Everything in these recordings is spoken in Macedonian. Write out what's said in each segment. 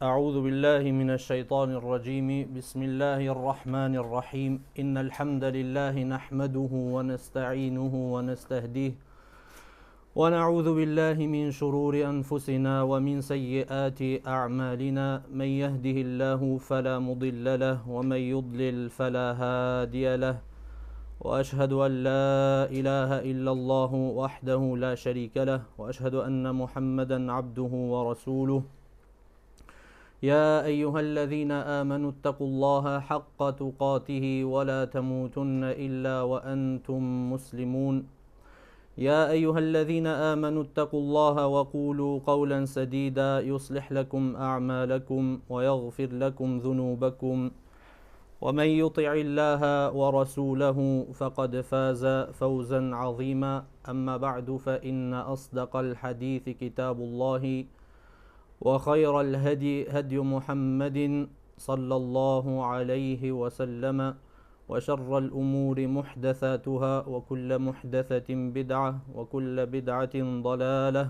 أعوذ بالله من الشيطان الرجيم بسم الله الرحمن الرحيم إن الحمد لله نحمده ونستعينه ونستهديه ونعوذ بالله من شرور أنفسنا ومن سيئات أعمالنا من يهده الله فلا مضل له ومن يضلل فلا هادي له وأشهد أن لا إله إلا الله وحده لا شريك له وأشهد أن محمدا عبده ورسوله يا أيها الذين آمنوا اتقوا الله حق تقاته ولا تموتن إلا وأنتم مسلمون يا أيها الذين آمنوا اتقوا الله وقولوا قولا سديدا يصلح لكم أعمالكم ويغفر لكم ذنوبكم ومن يطع الله ورسوله فقد فاز فوزا عظيما أما بعد فإن أصدق الحديث كتاب الله وخير الهدي هدي محمد صلى الله عليه وسلم وشر الأمور محدثاتها وكل محدثة بدعة وكل بدعة ضلالة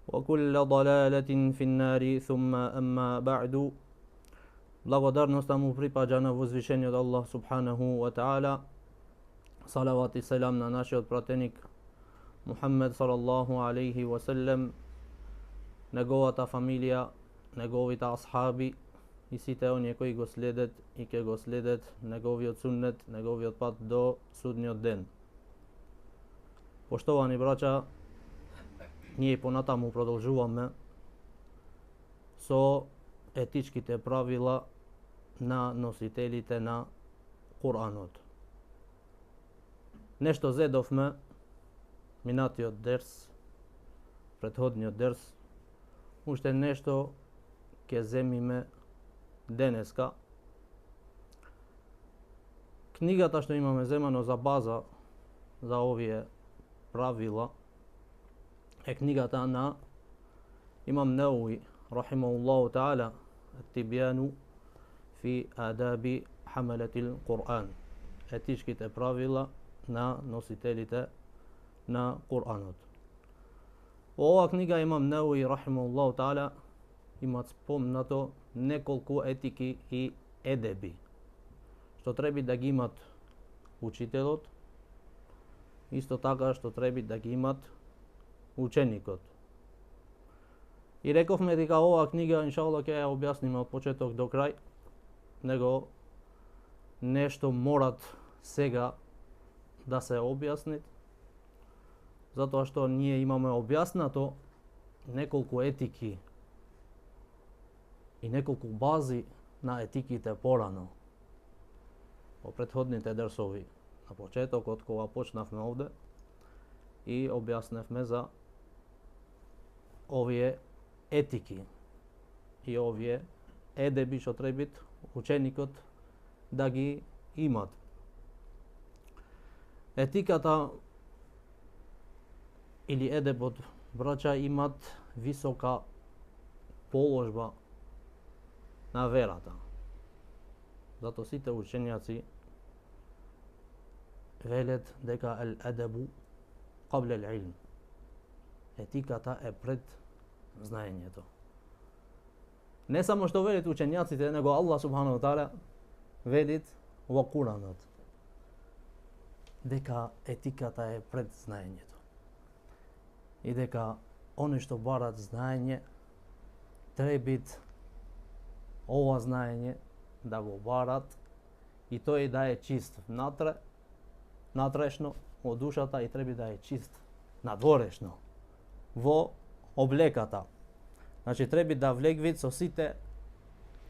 وكل ضلالة في النار ثم أما بعد. Благодарноста му припаѓа на возвишениот Аллах субханаху ва таала. Салават и селам на нашиот пратеник Мухаммед салаллаху алейхи ва селем, неговата фамилија, неговите асхаби и сите оние кои го следат и ќе го следат неговиот суннет, неговиот пат до судниот ден. Поштовани браќа, ние понатаму продолжуваме со етичките правила на носителите на Куранот. Нешто зедовме минатиот дерс, претходниот дерс, уште нешто ќе земиме денеска. Книгата што имаме земано за база за овие правила е книгата на Имам Науи рахимахуллаху таала, Ат-Тибјану фи адаби хамалатил Кур'ан, етичките правила на носителите на Кур'анот. Во оваа книга Имам Науи рахимахуллаху таала имат спомнато неколку етики и едеби што треба да ги имат учителот, исто така што треба да ги имат ученикот. И рековме дека оваа книга иншаллах ќе ја објасниме од почеток до крај, него нешто морат сега да се објаснит, затоа што ние имаме објаснато неколку етики и неколку бази на етиките порано во претходните дерсови на почетокот кога почнавме овде и објасневме за овие етики и овие едеби што требит ученикот да ги имат. Етиката или едебот, браќа, имат висока положба на верата. Зато сите учењаци велат дека ал-адабу qabla al-ilm. Етиката е пред знаењето. Не само што велат учењаците, него Аллах субханаху ва таала велит во Куранот дека етиката е пред знаењето. И дека они што барат знаење требит ова знаење да го барат и тој да е чист натрешно од душата и треба да е чист надворешно во облеката. Значи треба да влегвит со сите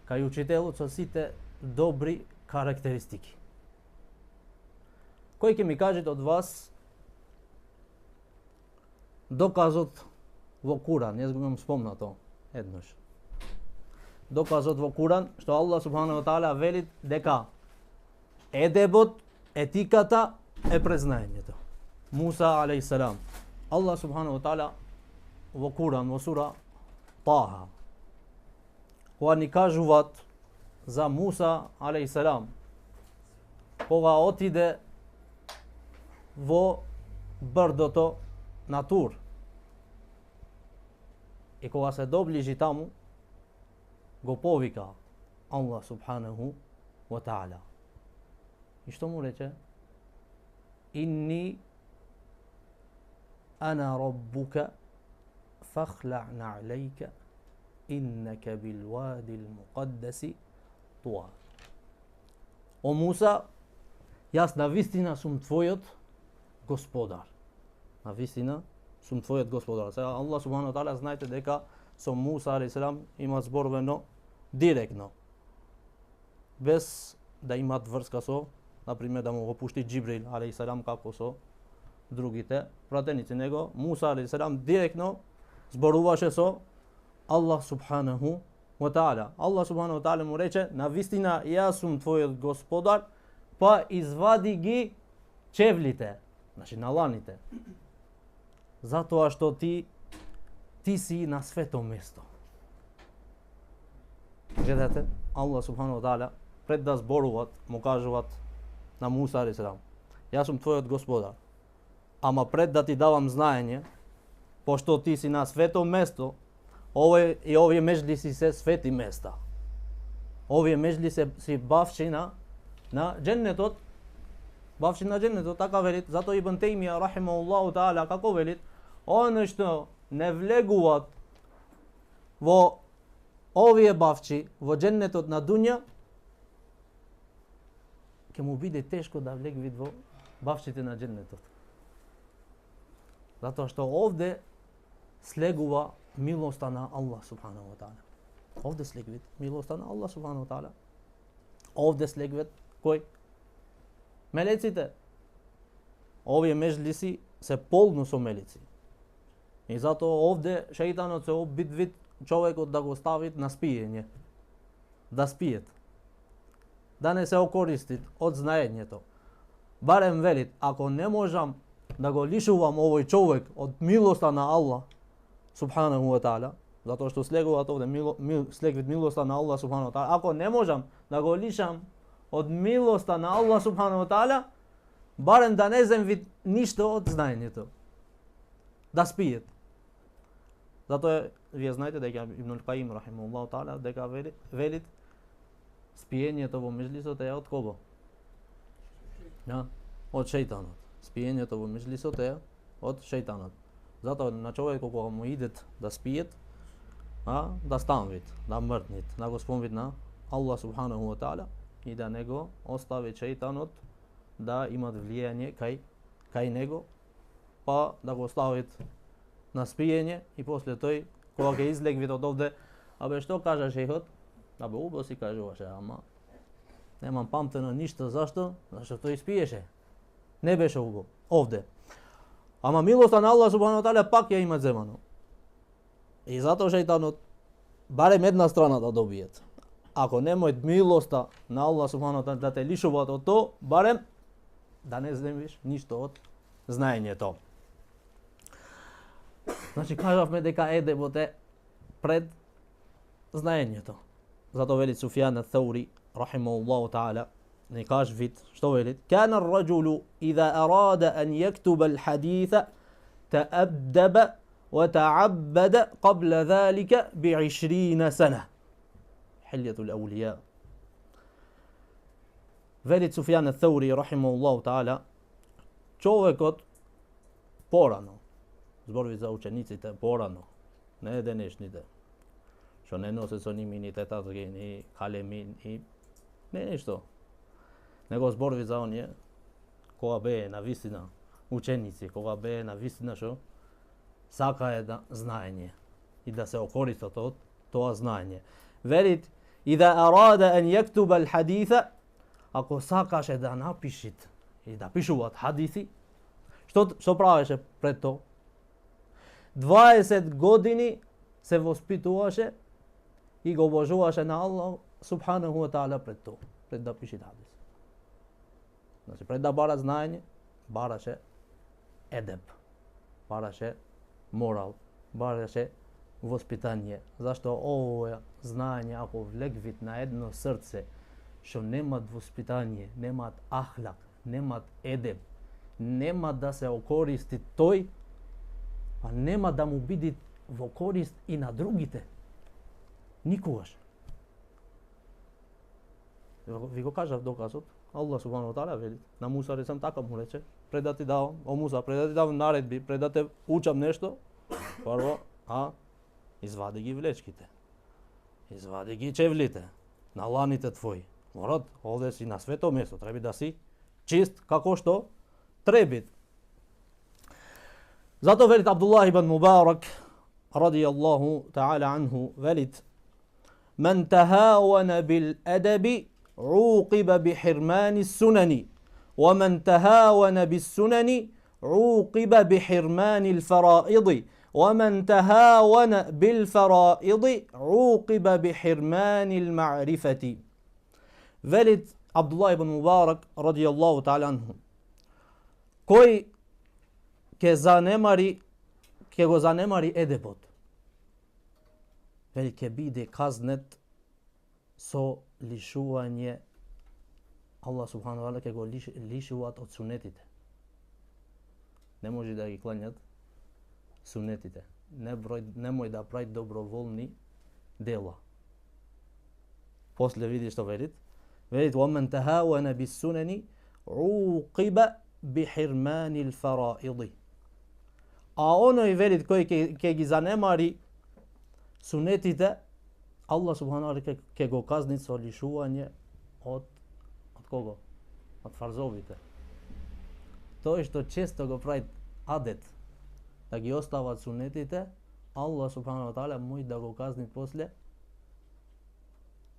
кај учителот со сите добри карактеристики. Кој ќе ми кажете од вас доказот во Куран? Јас го имам спомнато еднаш. Доказот во Куран што Аллах субханаху ва таала вели дека едебот, етиката е пред знаењето. Муса алейхиссалам. Аллах субханаху ва таала во Куран, во сура Таха, кога ни кажуваат за Муса алейхиссалам, кога отиде во брдото на Тур и кога се доближи таму, го повика Allah subhanahu wa ta'ala. I što mu reče? Inni ana rabbuka fakhla' na'layka innaka bil wadi al muqaddasi tuwa. O Musa, јас навистина сум твојот господар. Навистина сум твојот господар. Сега Allah subhanahu wa ta'ala знаете дека со Муса алейхи селам има зборувано директно, без да имат врска со, например, да му го пушти Џибрил алейхи селам како со другите пратеници. Него Муса алейхи селам директно зборуваше со Allah subhanahu wa ta'ala. Allah subhanahu wa ta'ala му рече: навистина јас сум твојот господар, па извади ги чевлите, значи наланите. Затоа што ти си на свето место. Гледате, Allah subhanahu wa ta'ala пред да зборуват, му кажуваат на Муса алейхи селам: јас сум твојот господар, ама пред да ти давам знаење, пошто ти си на свето место, овие меџлиси се свети места. Овие меџлиси си бавчина на дженнетот, бавчина на дженнетот, така велит. Затоа Ибн Теймија рахимахуллаху таала како велит: оно што не влегуваат во овие бавчи во дженнетот на дуња, ќе му биде тешко да влегви во бавчите на дженнетот. Затоа што овде слегува милоста на Allah subhanahu wa ta'ala. Овде слегвит милоста на Allah subhanahu wa ta'ala. Овде слегвит кој? Мелеците. Овие меџлиси се полно со мелици. И затоа овде шејтанот се обидвит човекот да го ставит на спиење. Да спиет. Да не се окористит од знаењето. Барем велит, ако не можам да го лишувам овој човек од милоста на Allah subhanahu wa ta'ala, затоа што слегуваат овде слегвит милоста на Allah subhanahu wa ta'ala, ако не можам да го лишам од милоста на Allah subhanahu wa ta'ala, барем да не земвит ништо од знаењето. Да спиет. Затоа вие знаете дека Ибн Каим рахимахуллаху таала дека велит спиењето во меџлисот е од кого? Да, од шејтанот. Спиењето во меџлисот е од шејтанот. Затоа на човекот кога му идет да спиет, да станвит, да мртнит, да го спомнит на Allah subhanahu wa ta'ala и да не го остави шејтанот да имат влијање кај него, па да го оставит на спиење и после тој кога ќе излегви од овде, абе што кажа шејхот? Абе убаво си кажуваше, ама немам памтено ништо. Зашто? Зашто тој спиеше. Не беше убаво овде. Ама милоста на Allah subhanahu wa ta'ala пак ја има земано. И затоа шејтанот барем една страна да добиет. Ако немој милоста на Allah subhanahu wa ta'ala да те лишуваат од тоа, барем да не земиш ништо од знаењето. Значи кажавме дека едебот е пред знаењето. Затоа вели Суфјан ат-Таури рахимахуллаху таала, не каже вид, што велит? Кана ар-раджулу иза арада ан јактуба al-хадиса таъддаба ва таъаббада qabla залика би-20 сана. Хилјатул аулија. Вели Суфјан ат-Таури рахимахуллаху таала, човекот порано, зборови за учениците порано, не денешните, што не носе со ними ни тетатки, ни калеми, ни не нешто. Него зборови за оние кога бее на вистина ученици, кога бее на вистина што сакае да знаење и да се окористат од тоа знаење. Велит: "Иза арада ан јактуба al-хадиса", ако сакаше да напишит и да пишуваат хадиси, што правеше пред тоа? 20 години се воспитуваше и го обожуваше на Allah subhanahu wa ta'ala пред тоа, пред да пише хадис. Значи пред да бара знаење, бараше едеб, бараше морал, бараше воспитание. Зашто овој знаење ако влегвит на едно срце што немат воспитание, немат ахлак, немат едеб, нема да се окористи тој, па нема да му биде во корист и на другите. Никогаш. Ви го кажав доказот. Аллах субхану ва таала вели на Муса алейхи така му рече, пред да ти давам, о Муса, пред да ти давам наредби, пред да те учам нешто, прво, извади ги влечките. Извади ги чевлите на ланите твои. Морат, овде си на свето место, треба да си чист како што треба. Зато велит Абдуллах ибн Мубарак радијаллаху таала анху велит: "Мен tahāwana bil adabi عوقب بحرمان السنن ومن تهاون بالسنن عوقب بحرمان الفرائض ومن تهاون بالفرائض عوقب بحرمان المعرفة." Велит Абдуллах ибн Мубарак радијаллаху таала анху, кој ќе го занемари едебот, вели ќе биде казнет со лишување. Аллах субхану ва таала ќе го лишуваат од сунетите. Не може да ги кланјат сунетите. Немој да прави доброволни дела. После види што велит. Велит: "وَمَنْ تَهَاوَنَ بِالسُّنَنِ عُوقِبَ بِحِرْمَانِ الْفَرَائِضِ." А оној велит кој ќе ги занемари сунетите, Аллах субхану ва таала ќе го казни со лишување од кого? Од фарзовите. Тој што често го прави адет да ги остават сунетите, Аллах субхану ва таала може да го казни после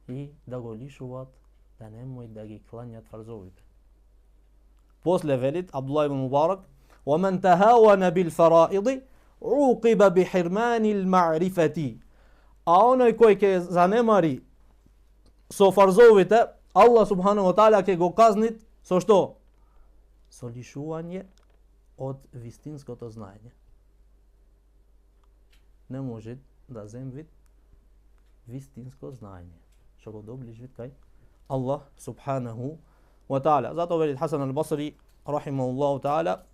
и да го лишуваат да немој да ги кланјат фарзовите. После велит Абдуллах ибн Мубарак: "وَمَنْ تَهَاوَنَ بِالْفَرَائِضِ عُوقِبَ بِحِرْمَانِ الْمَعْرِفَةِ." А оној кој ќе занемари со фарзовите, Аллах субхану ва таала ќе го казни со што? Со лишување од вистинското знаење. Не може да земви вистинско знаење, што го доближ вид кај Аллах субханаху ва таала. Зато велит Хасан ал-Басри рахимахуллаху таала: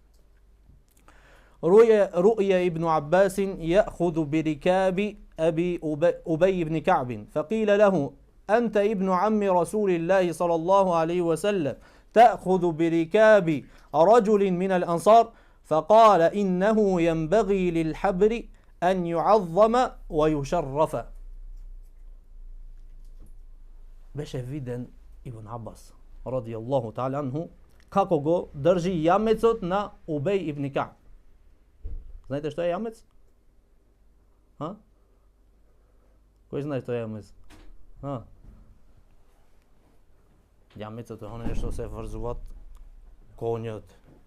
رؤي ابن عباس يأخذ بركاب أبي بن كعب فقيل له: أنت ابن عم رسول الله صلى الله عليه وسلم تأخذ بركاب رجل من الأنصار؟ فقال: إنه ينبغي للحبر أن يعظم ويشرف. Беше виден Ибн Аббас радијаллаху таала анху како го држи јамецот на Убеј ибн Кааб. Знаете што е јамец? Кој знае што е јамец? Јамецот е оно што се врзуваат конјот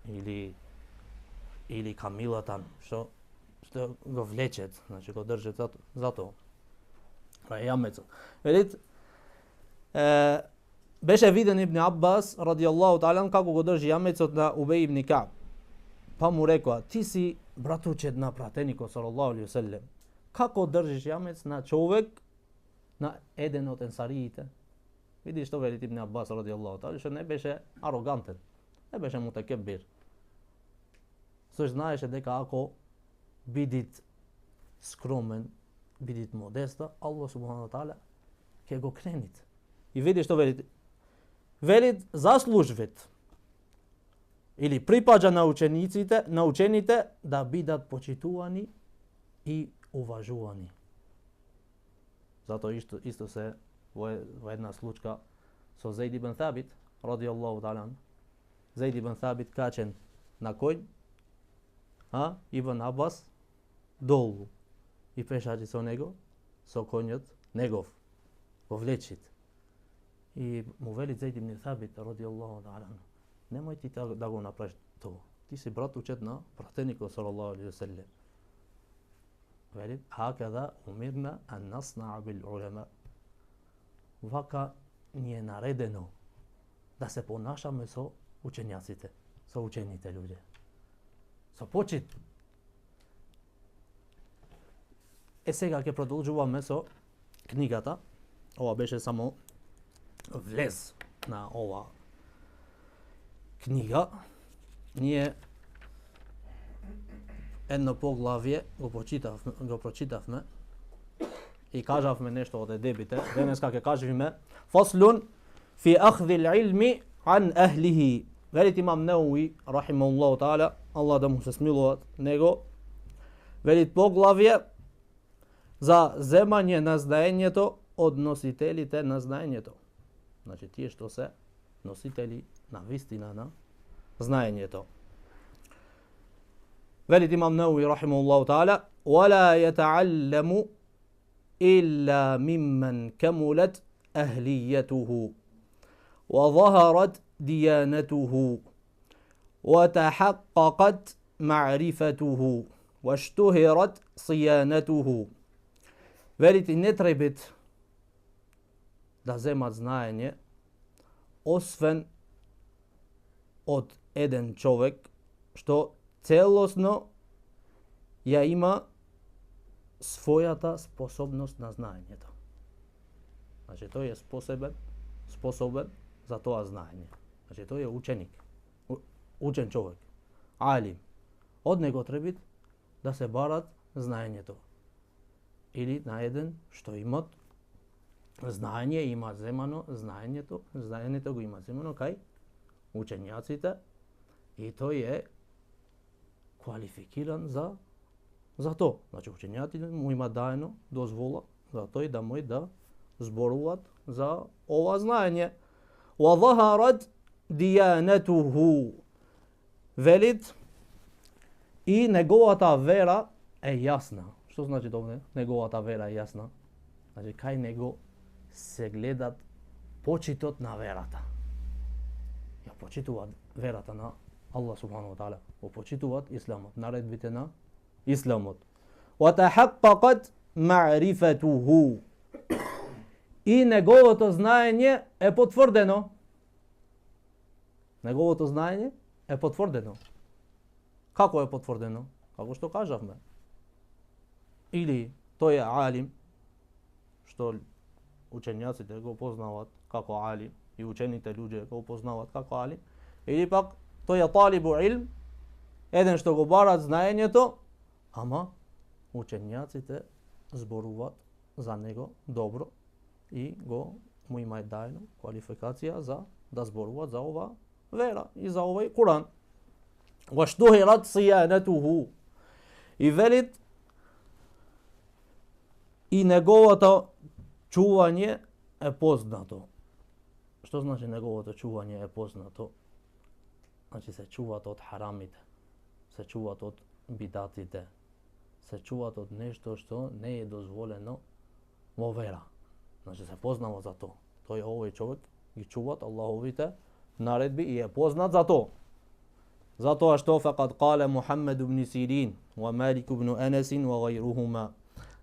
или камилата, што го влечет, значи го држат зато. Тоа е јамецот. Велит, беше виден Ибн Аббас радијаллаху таала како го држи јамецот на Убеј ибн Кааб. Па му рекоа: "Ти си братучет на пратеникот салаллаху алейхи ве селем. Како држиш јамец на човек, на еден од енсариите?" Види што вели Ибн Аббас радијаллаху таала, што не беше арогантен, не беше мутакебир. Сој знаеше дека ако бидит скромен, бидит модеста, Аллах субхану ва таала ќе го кренит. И види што велит. Велит заслужвет или припаѓа на учените да бидат почитувани и уважувани. Зато исто се во една случка со Зейд ибн Тhabit радијаллаху таала. Зейд ибн Тhabit качен на коњ, Ибн Аббас долу и пешачи со него, со коњот негов, го влечит. И му вели Зейд ибн Тhabit радијаллаху таала: "Немој ти да го направиш тоа. Ти си брат учет на пратеникот салаллаху алейхи ве селем." Вели: "Хакада умирна ан насна'a бил улама." Вака ни е наредено да се понашаме со учењаците, со учените луѓе. Со почит. Сега ќе продолжуваме со книгата. Ова беше само влез на ова книга. Ние едно поглавје го прочитавме и кажавме нешто од едебите. Денеска ќе кажеме фаслун fi akhdhi al-ilmi an ahlihi. Velit Imam Newawi rahimahullahu ta'ala, Allah da mu se smilovat него, velit poglavje за земање на знаењето од носителите на знаењето. Значи тие што се носители на вистина на знаењето. Велит Имам Неwawi рахимахуллаху таала: "Вала јатаалламу илла мимман камулат ахлијатуху ва ظهرت ديانته وتحققت معرفته واشتهرت صيانته." Велит и не требит да земат знаење освен од еден човек што целосно ја има својата способност на знаењето. Значи тој е способен за тоа знаење. Значи тој е ученик, учен човек, алим. Од него требит да се барат знаењето. Или на еден што имат знаење, има земано знаењето го има земано кај учењаците и тој е квалификиран за тоа. Значи учењаците му има даено дозвола за тој да мој да зборуваат за ова знаење. Wa ظهرت ديانته. Велит и неговата вера е јасна. Што значи тоа? Неговата вера е јасна. Значи кај него се гледат почитот на верата. Ја почитуваат верата на Allah subhanahu wa ta'ala. Го почитуваат исламот, наредбите на исламот. وتحققت معرفته. И неговото знаење е потврдено. Неговото знаење е потврдено. Како е потврдено? Како што кажавме. Или тој е алим, што учењаците го познават како алим и учените луѓе го познават како алим, или пак тој е талибу илм, еден што го барат знаењето, ама учењаците зборуваат за него добро и го му има дајно квалификација за да зборуваат за ова вера и за овој Куран. واشتهرت صيانته. И велит и неговото чување е познато. Што значи неговото чување е познато? Значи се чуваат од харамите, се чуваат од бидатите, се чуваат од нешто што не е дозволено во вера. Значи се познава за тоа. Тој овој човек ги чуваат Аллаховите наредби и е познат за тоа. Затоа што фақад قال Мухаммед ибн Сирин ва Малик ибн Анас ва غيرهما.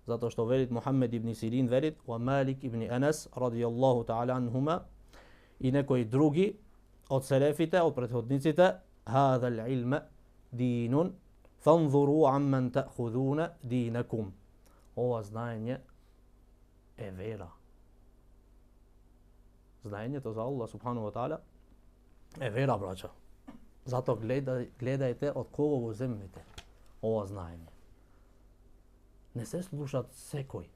Затоа што велит Мухаммед ибн Сирин, велит ва Малик ибн Анас радијаллаху таала анхума и некои други од селефите, од претходниците: هذا العلم دين فانظروا عمن تأخذون دينكم. Ова знаење е вера. Знаењето за Аллах субхану ва таала е вера, браќа. Зато гледајте од кого го земите ова знаење. Не се слушат секој.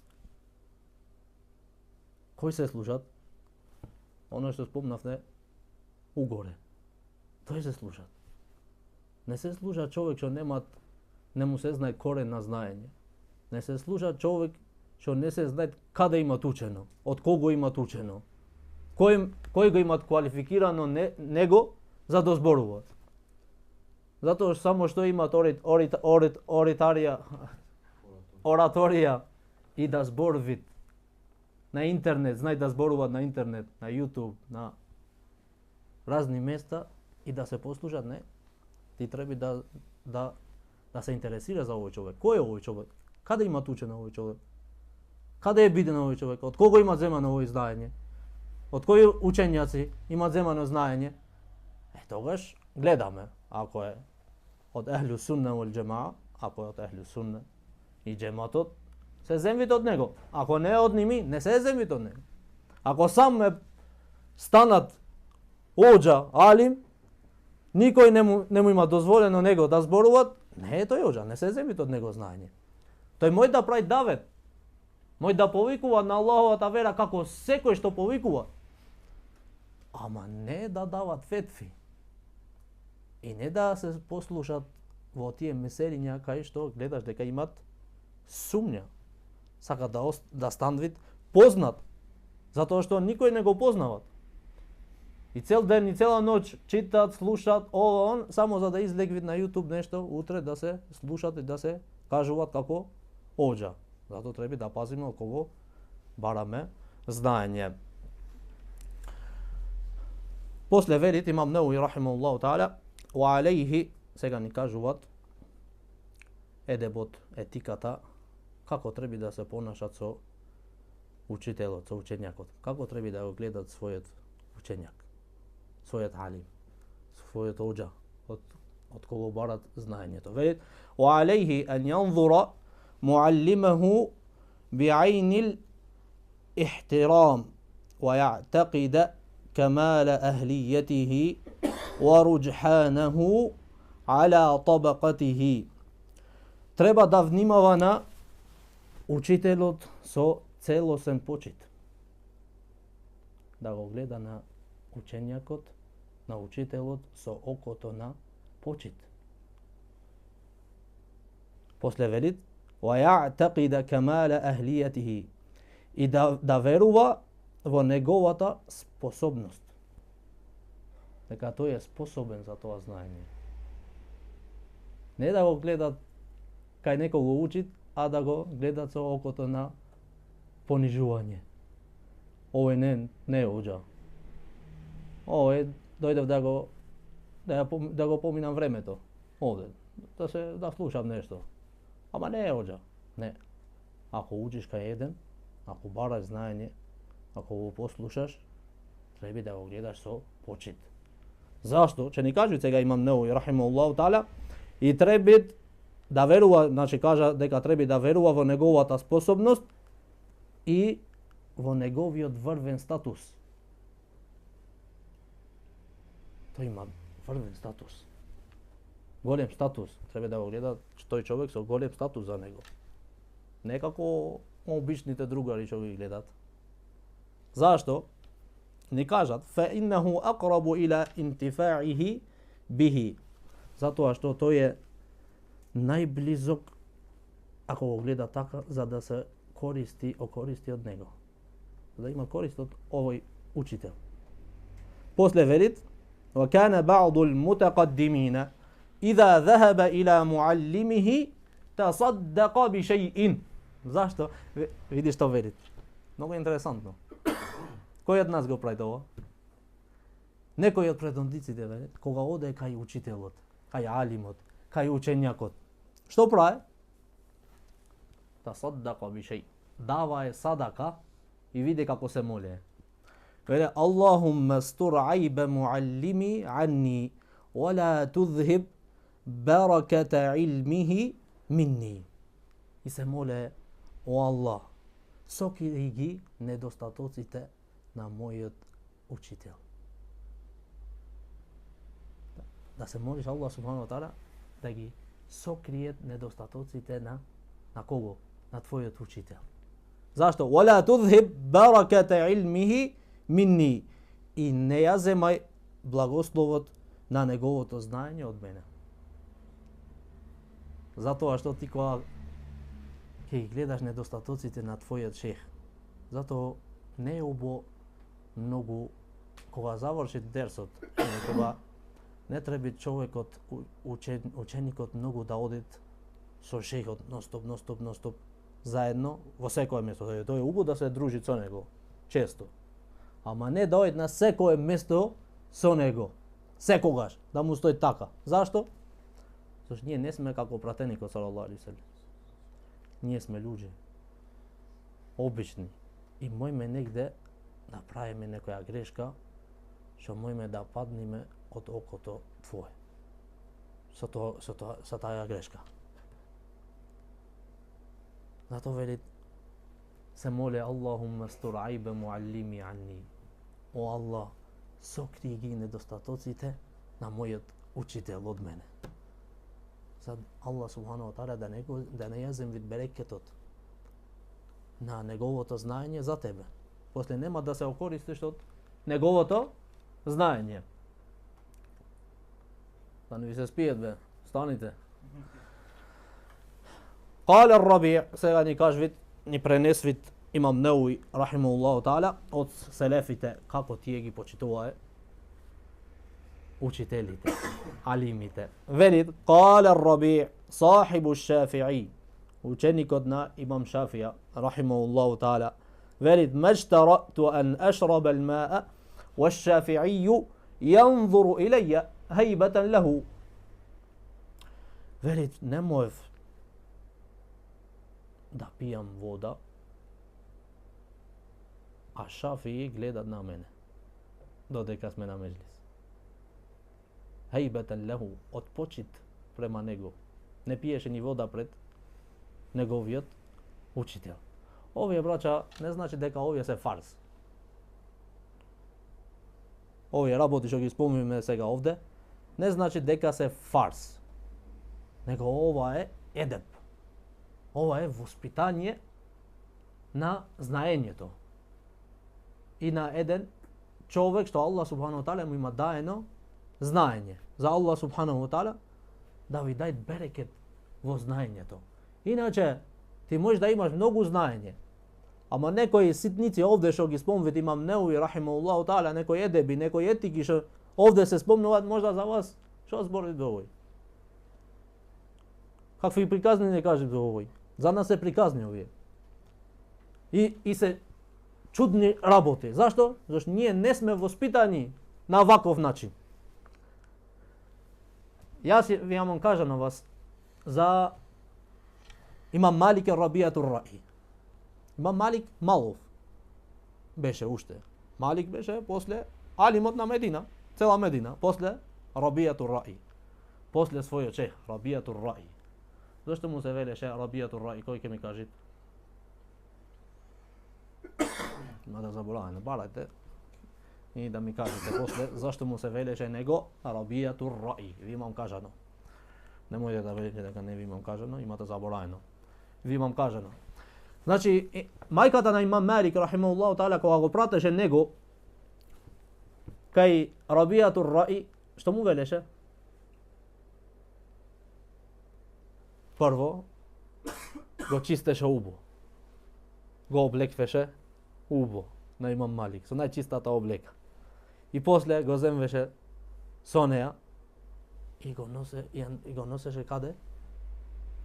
Кој се слушат? Оно што спомнавте угоре. Тој се слушат. Не се слуша човек што не му се знае корен на знаење. Не се слуша човек што не се знае каде имат учено, од кого имат учено, кој го имат квалификирано него за да зборуваат. Затоа само што имат ораторија и да зборвит на интернет, знај да зборуваат на интернет, на YouTube, на разни места и да се послушат, не. Ти треба да се интересира за овој човек. Кој е овој човек? Каде има учено овој човек? Каде е биден овој човек? Од кого има земано овој знаење? Од кои учењаци има земано знаење? Тогаш гледаме, ако е од Ахлу Сунна вал Џемаа, ако е од Ахлу Сунна и џематот, се земвите од него. Ако не е од ними, не се земвите од него. Ако сам е станат оџа, алим, никој не му има дозволено него да зборуваат, не е тој оџа, не се земвите од него знаење. Тој мој да прави давет, мој да повикува на Аллаховата вера како секој што повикува. ама не да дават фетви и не да се послушат во тие меселиња кај што гледаш дека имат сумња, сака да станат познат, затоа што никој не го познават. И цел ден и цела ноќ читат, слушат ова он, само за да излегвит на YouTube нешто, утре да се слушат и да се кажуваат како оџа. Затоа треба да пазиме од кого бараме знаење. После велит имам Неуи рахимахуллаху таала, ва алейхи, сега ни кажуваат едебот, етиката, како треба да се понашат со учителот, со учењакот, како треба да го гледат својот учењак, својот алим, својот оџа, од кого барат знаењето. Велит, ва алейхи ан јанзура муаллимаху би'айнил ихтирам ва јаътақида камала ахлијатихи ва руџханаху ала табақатихи. Треба да внимава на учителот со целосен почит. Да го гледа на учењакот, на учителот со окото на почит. После велит, ва јаътақида камала ахлијатихи, и да верува во неговата способност. Дека тој е способен за тоа знаење. Не да го гледат кај некого учит, а да го гледат со окото на понижување. Овој не е оџа. Овој дојдев да го поминам времето. Овде да слушам нешто. Ама не е оџа. Не. Ако учиш кај еден, ако бараш знаење, ако го послушаш, треба да го гледаш со почит. Зашто? Че ни кажу сега имам Неуи рахимахуллаху таала, и треба да верува, значи кажа дека треба да верува во неговата способност и во неговиот врвен статус. Тој има врвен статус. Голем статус. Треба да го гледа тој човек со голем статус за него. Не како обичните другари што ги гледат. Зашто? Ни кажат فَإِنَّهُ أَقْرَبُ إِلَى إِنْتِفَاعِهِ بِهِ. Затоа што тој е најблизок, ако го гледа така, за да се окористи од него. За да има корист од овој учител. После велит, وَكَانَ بَعْضُ الْمُتَقَدِّمِينَ إِذَا ذَهَبَ إِلَى مُعَلِّمِهِ تَصَدَّقَ بِشَيْءٍ. Зашто? Видиш што велит. Много интересантно. Кој од нас го прави тоа? Некој од предодниците, велит, кога оде кај учителот, кај алимот, кај учењакот, што прави? Тасаддака бишеј. Дава е садака и види како се моле. Веле, Аллахумма стур ајбе муаллими анни, вала тузхиб бараката илмихи минни. И се моле, о Аллах, сокри ги недостатоците на мојот учител. Да се молиш Аллах субхану ва таала да ги сокриет недостатоците на кого? На твојот учител. Зашто? Вала тузхиб бараката илмихи минни. И не ја земај благословот на неговото знаење од мене. Затоа што ти кога ќе гледаш недостатоците на твојот шех, затоа не е убаво многу кога заврши дерсот, кога не треба човекот, ученикот многу да одит со шехот ностоп заедно во секое место. Тој е убаво да се дружи со него често. Ама не да одит на секое место со него. Секогаш да му стои така. Зашто? Зашто ние не сме како пратеникот салаллаху алейхи ва селем. Ние сме луѓе обични и мојме негде да правиме некоја грешка, што мојме да падниме од окото твое. Со таа грешка. Затоа велит, се моле Аллахумма стур ајбе муаллими анни. О Аллах, сокри ги недостатоците на мојот учител од мене. За Аллах субхану ва таала да не ја земвит берекетот на неговото знаење за тебе. После нема да се окористиш од неговото знаење. Да не ви се спиет, бе. Станите. Кале Раби', сега ни кажвит, ни пренесвит Имам Неуи, рахимахуллаху таала, од селефите, како тие ги почитувае учителите, алимите. Велит, кале Раби', сахибу Шафи'i, ученикот на Имам Шафија, рахимахуллаху таала, велит, мажтарatu an ashraba al-ma'a والشافعي ينظر إلي هيبة له. Велит, немоев да пијам вода, а Шафии гледат на мене, додека сме на меџлис. Хейбетен леху, од почит према него. Не пиеше ни вода пред неговиот учител. Овие, брача, не значи дека овие се фарс. Овие работи што ги спомнуваме сега овде, не значи дека се фарс. Него ова е едеп. Ова е воспитание на знаењето. И на еден човек што Аллах субхану таала му има даено знаење. За Аллах субхану таала да ви дај берекет во знаењето. Иначе ти можеш да имаш многу знаење, ама некои ситници овде што ги спомнуват Имам Неуи рахимахуллаху таала, некои едеби, некои етики што овде се спомнуваат, можда за вас што збори до овој? Какви приказни не кажи до овој? За нас се приказни овие. И се чудни работи. Зашто? Зашто ние не сме воспитани на ваков начин. Јас ви јамам кажа на вас за Имам Малик Рабијатур Ра'i. Имам Малик Малов беше уште. Малик беше после алимот на Медина, цела Медина, после Рабијатур Ра'i. После својот шех Рабијатур Ра'i. Зашто му се велеше Рабијатур Ра'i? Кој ќе ми кажи? Ма да забораваме, барајте и да ми кажете после зашто му се велеше него Рабијатур Ра'i. Ви имам кажано. Немојте да велите дека не ви имам кажано, имате заборавено. Ви имам кажано. Значи, мајката на Имам Малик рахимахуллаху таала кога го пратеше него кај Рабијатур Ра'i, што му велеше? Прво го чистеше убо. Го облеквеше убо на Имам Малик со најчистата облека. И после го земвеше со неа и го носеше каде?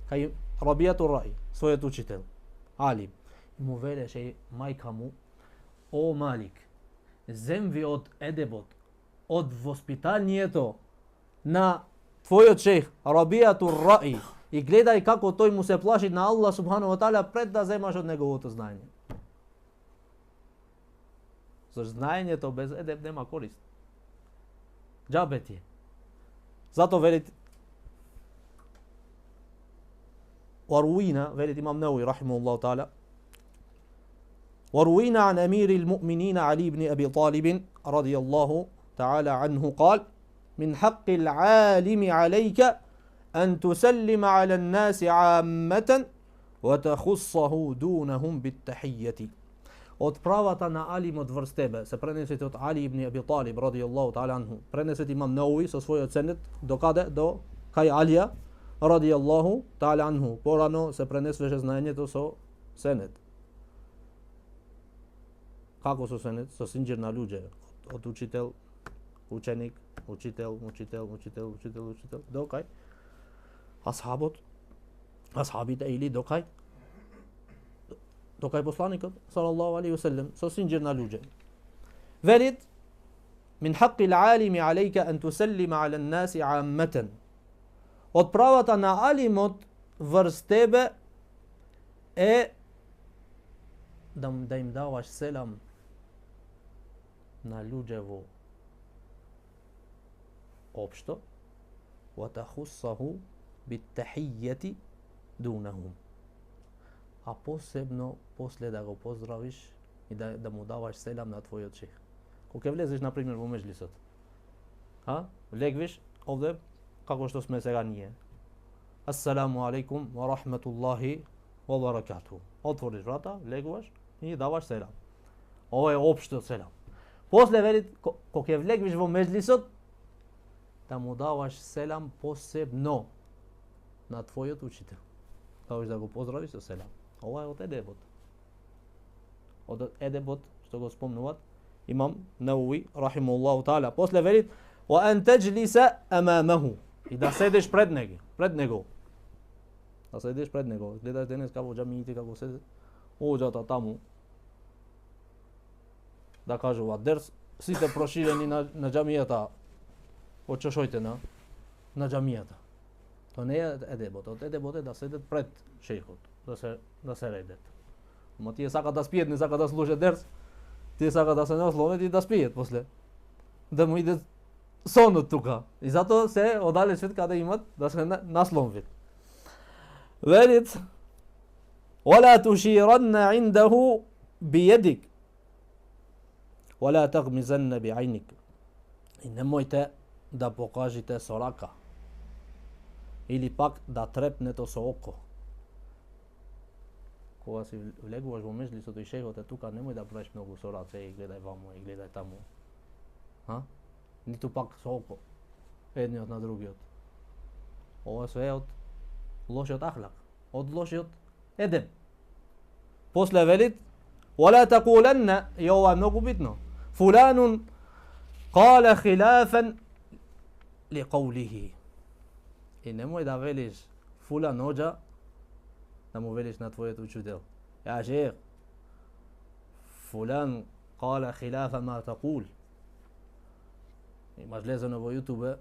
Кај Рабијатур Ра'i, својот учител, алим. И му велеше мајка му: о Малик, земви од едебот, од воспитанието на твојот шех Рабијатур Ра'i и гледај како тој му се плаши на Аллах субхану ва таала пред да земаш од неговото знаење. Зашто знаењето без едеб нема корист. Џабе ти е. Зато велит وروينا велит Имам Неуи рахимахуллаху таала, وروينا عن أمير المؤمنين علي بن أبي طالب رضي الله تعالى عنه قال: من حق العالم عليك أن تسلم على الناس عامة وتخصه دونهم بالتحية. Од правата на алимот врз тебе се пренесете од Али ибн Аби Талиб радијаллаху таала анху. Пренесет Имам Неуи со својот сенет до каде? До кај Алија радијаллаху таала анху. Порано се пренесвеше знаењето со сенет. Како со сенет? Со синџир на луѓе. Од учител, ученик, учител, до кај асхабот, асхабите или до кај? До кај посланикот салаллаху алейхи ва селем со синџир на луѓе. Велит: мин хаққи ал-алими алейка ан тусаллима ала an-наси амматан. Од правата на алимот врз тебе е да им даваш селам на луѓе во општо, ва тахуссаху бит-тахијати дунахум. А посебно после да го поздравиш и да му даваш селам на твојот шех. Кога влезеш на пример во меџлисот, легвиш овде како што сме сега ние. Ассаламу алейкум ва рахметуллахи ва баракатуху. Отвориш врата, легуваш и даваш селам. Ова е општо селам. После вели кога ќе влегнеш во меџлисот, да му даваш селам посебно на твојот учител. Кажеш да го поздравиш со селам. Ова е од едебот. Од едебот што го спомнуват имам Науи рахимуллаху таала. После вели wa an tajlisa amamahu. И да седиш пред него. Да седиш пред него. Гледаш денес како џамиите како седат. Оѓата таму. Да кажуваат дерс, сите проширени на џамијата. Од чашојте на џамијата. Тоа не е едебот. Од едебот е да седат пред шејхот, да се редат. Ама тие сакат да спијат, не сакат да слушаат дерс. Тие сакат да се наслонат и да спијат после. Да му иде сонот тука. И затоа се оддалечат каде имат да се наслонват. Велит ولا تشيرن عنده بيدك ولا تغمزن بعينك. И немојте да покажете со рака. Или пак да трепнете со око. Кога си влегуваш во меџлисот и шејхот е тука, немој да правиш многу со раце и гледај ваму и гледај таму. Ниту пак со око. Едниот на другиот. Ова се е од лошиот ахлак, од лошиот едеб. После велит ولا تقولن, и ова е многу битно, فلان قال خلافا لقوله. И немој да велиш фулан оџа, да му велиш на твојот учител. Ја шех, фулан قال خلاف ما تقول. Имаш лезено во YouTube,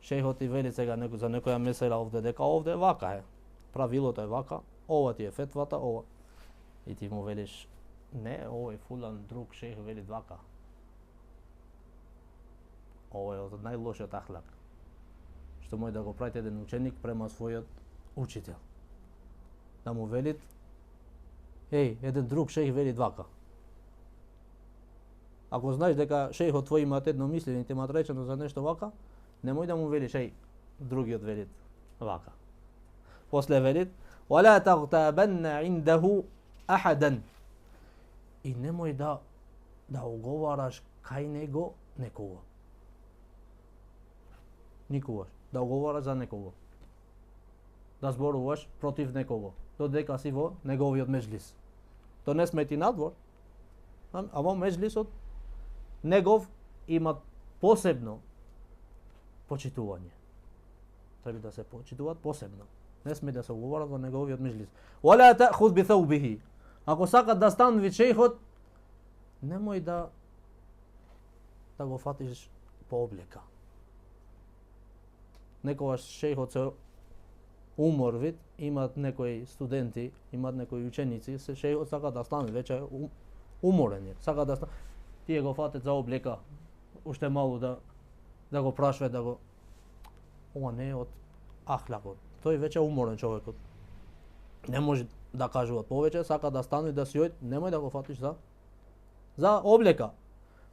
шејхот ти вели сега за некоја месела овде, дека овде вака е. Правилото е вака, ова ти е фетвата, ова. И ти му велиш, не, овој фулан друг шејх вели вака. Ова е од најлошиот ахлак. Што може да го прави еден ученик према својот учител. Да му велит, еден друг шејх вели вака. Ако знаеш дека шејхот твој имаат едно мислење и те имаат речено за нешто вака, немој да му велиш, другиот велит вака. После велит, ولا تغتابن عنده أحدا. И немој да оговараш кај него некого. Никогаш да оговараш за некого. Да зборуваш против некого, додека си во неговиот меџлис. То не смети надвор, а во меџлисот негов има посебно почитување. Треба да се почитуваат посебно. Не сме да се оговарат во неговиот меџлис. ولا تأخذ بثوبه. Ако сакат да станви шејхот, немој да го фатиш по облека. Некогаш шејхот се уморвит, имаат некои студенти, имаат некои ученици, се шејхот сака да стане, веќе уморен е. Сака да стане, тие го фатат за облека, уште малку да го прашваат, да го... Ова не е од ахлакот. Тој веќе уморен човекот. Не може да кажуваат повеќе, сака да стане и да си ојд, немој да го фатиш за облека.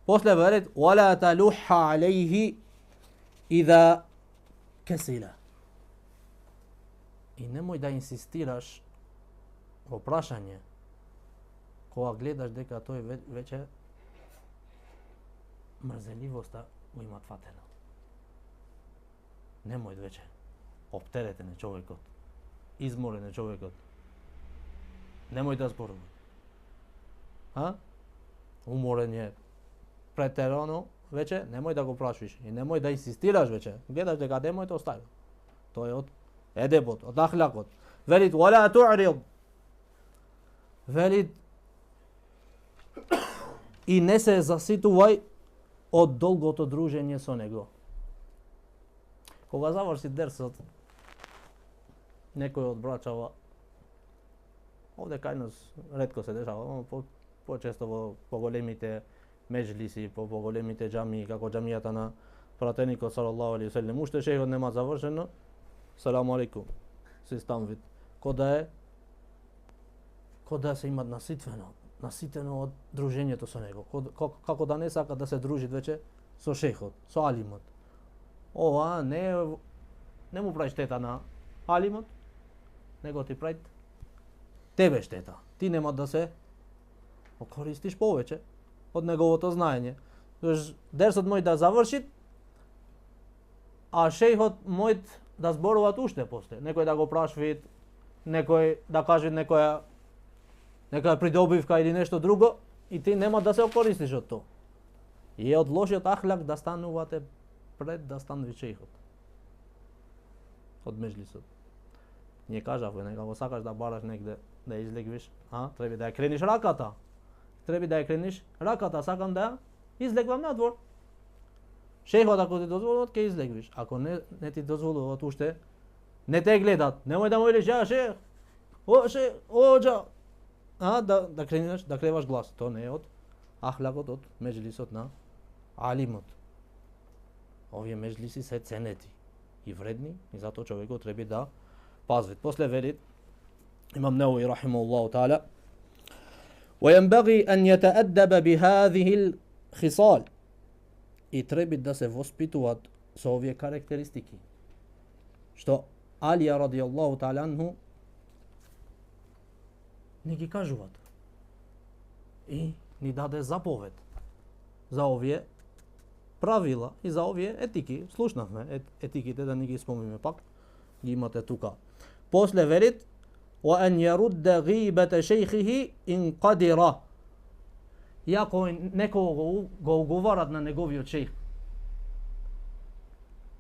После верет, ولا تلح عليه إذا كسل. И немој да инсистираш во прашање кога гледаш дека тој веќе мрзеливоста го има фатено. Немој веќе. Оптеретен е човекот. Изморен е човекот. Немој да зборува. Уморен е претерано веќе, немој да го прашуваш и немој да инсистираш веќе. Гледаш дека немој да остави. Тоа е од едебот, од ахлакот. Велит ولا تعرض. Велит и не се заситувај од долгото дружење со него. Кога заврши дерсот, некој од брачава, овде кај нас ретко се дешава, почесто во поголемите меџлиси, по поголемите џамии, како џамијата на пратеникот салаллаху алейхи ве селем, уште шејхот нема завршено, саламу алейкум, се станвит. Кода се имат наситено од дружењето со него, како да не сака да се дружи веќе со шејхот, со алимот. Ова не му прави штета на алимот, него ти прави тебе штета. Ти нема да се користиш повеќе од неговото знаење. дерсот мој да заврши, а шејхот мој да зборуваат уште после. Некој да го прашви, некој да каже некоја придобивка или нешто друго, и ти нема да се окористиш од тоа. И од лошиот ахлак да станувате пред да станува шејхот. Од меџлисот. Ние кажавме, нека го сакаш да бараш негде да излегвиш, треба да ја крениш раката. Сакам да излегвам надвор. Шејхот ако ти дозволат, ќе излегвиш. Ако не ти дозволуваат уште, не те гледат. Немој да му велиш, ја шејх, оџа. Да крениш, да креваш глас. Тоа не е од ахлакот, од меџлисот на алимот. Овие меџлиси се ценети и вредни, и затоа човекот треба да пазви. После вели имам Неуви рахимахуллаху таала: وَيَنبَغِي أَنْ يَتَأَدَّبَ بِهَذِهِ الْخِصَالِ. И треба да се воспитуваат со овие карактеристики. Што Алија радијаллаху таала анху ни ги кажуваат. И ни даде заповед за овие правила и за овие етики. Слушнавме етиките, да ни ги спомниме пак. Ги имате тука. После велит: وَأَنْ يَرُدَّ غِيبَةَ شَيْخِهِ إِنْ قَدِرَ. И ако некој го уговарат на неговиот шејх,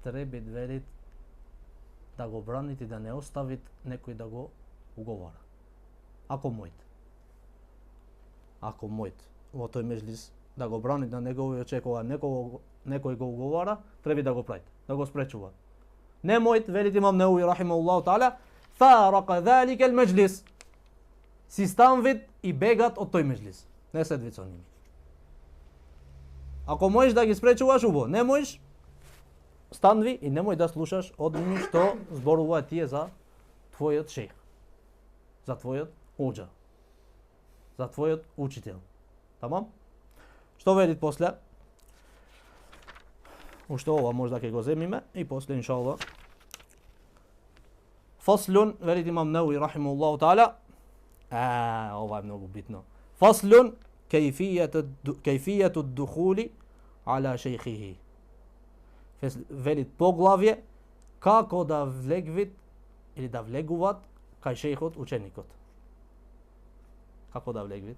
треба велит да го бранит и да не оставит некој да го уговара. Ако мојт во тој меџлис да го брани на неговиот шејх, кога некој го уговара, треба да го правите, да го спречува. Не мојт, велит имам Неуви рахимахуллаху таала, фарака ذلك المجلس. Си станвит и бегат од тој меџлис. Не следви со ними. Ако можеш да ги спречуваш, убаво. Не можеш, станви и немој да слушаш од ними што зборуваат тие за твојот шејх, за твојот оџа, за твојот учител. Тамам? Што велит после? Уште ова можда ќе го земиме и после иншаллах. Фаслун, велит имам Неуви рахимахуллаху таала. Ова е многу битно. Фаслун кајфијату духули ала шејхихи. Велит поглавје како да влегвит или да влегуваат кај шејхот ученикот. Како да влегвит?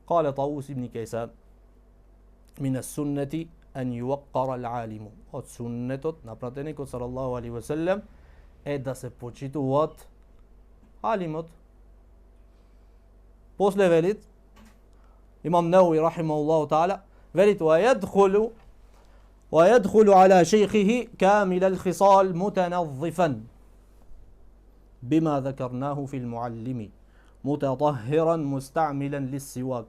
Кале Таус ибн Кайсан: мин ас-суннати ан юваққара ал-алиму. Од суннетот на пратеникот салаллаху алейхи ва селем е да се почитуваат алимот. После велит имам Неуви рахимахуллаху таала, велит: ويدخل على شيخه كامل الخصال متنظفا بما ذكرناه في المعلم متطهرا مستعملا للسواك.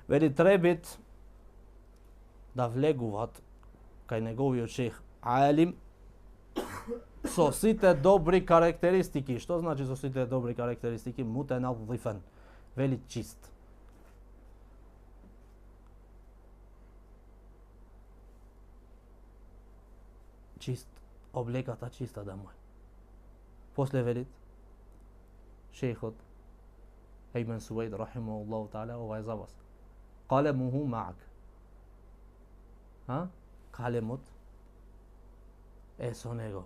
Велит требит да влегуваат кај неговиот шејх алим со сите добри карактеристики. Што значи со сите добри карактеристики? Мутанадзифан, вели чист. Чист, облеката чиста да му е. После велит шејхот Ибн Сувейд рахимахуллаху таала: ова е за вас. Калемуху маак. Калемот е со него.